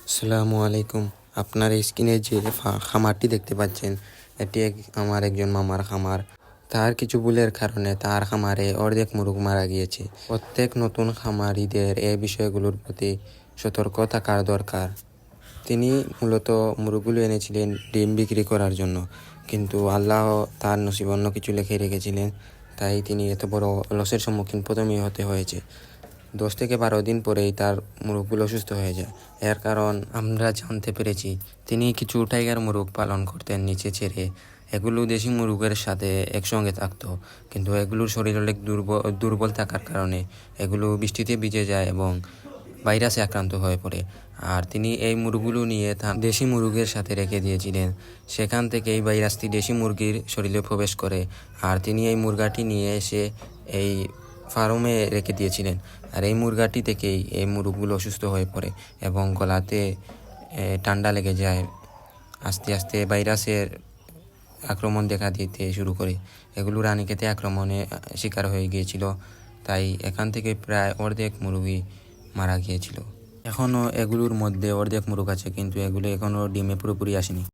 আসসালামু আলাইকুম। আপনার স্ক্রিনে যে খামারটি দেখতে পাচ্ছেন, এটি আমার একজন মামার খামার। তার কিছু ভুলের কারণে তার খামারে অর্ধেক মুরগ মারা গিয়েছে। প্রত্যেক নতুন খামারিদের এই বিষয়গুলোর প্রতি সতর্ক থাকার দরকার। তিনি মূলত মুরগগুলো এনেছিলেন ডিম বিক্রি করার জন্য, কিন্তু আল্লাহ তার নসিবে অন্য কিছু লিখে রেখেছিলেন, তাই তিনি এত বড় লসের সম্মুখীন প্রথমেই হতে হয়েছে। 10 থেকে 12 দিন পরেই তার মুরগগুলো অসুস্থ হয়ে যায়। এর কারণ আমরা জানতে পেরেছি, তিনি কিছু টাইগার মুরগ পালন করতেন নিচে ছেড়ে। এগুলো দেশি মুরগের সাথে একসঙ্গে থাকতো, কিন্তু এগুলোর শরীর অনেক দুর্বল থাকার কারণে এগুলো বৃষ্টিতে ভিজে যায় এবং ভাইরাসে আক্রান্ত হয়ে পড়ে। আর তিনি এই মুরগগুলো নিয়ে তার দেশি মুরগের সাথে রেখে দিয়েছিলেন। সেখান থেকে এই ভাইরাসটি দেশি মুরগির শরীরে প্রবেশ করে, আর তিনি এই মুরগাটি নিয়ে এসে এই ফার্মে রেখে দিয়েছিলেন। আর এই মুরগাটি থেকেই এই মুরগগুলো অসুস্থ হয়ে পড়ে এবং গলাতে ঠান্ডা লেগে যায়। আস্তে আস্তে ভাইরাসের আক্রমণ দেখা দিতে শুরু করে। এগুলো রানীক্ষেতে আক্রমণে শিকার হয়ে গিয়েছিল, তাই এখান থেকে প্রায় অর্ধেক মুরগি মারা গিয়েছিল। এখনও এগুলোর মধ্যে অর্ধেক মুরগ আছে, কিন্তু এগুলো এখনও ডিমে পুরোপুরি আসেনি।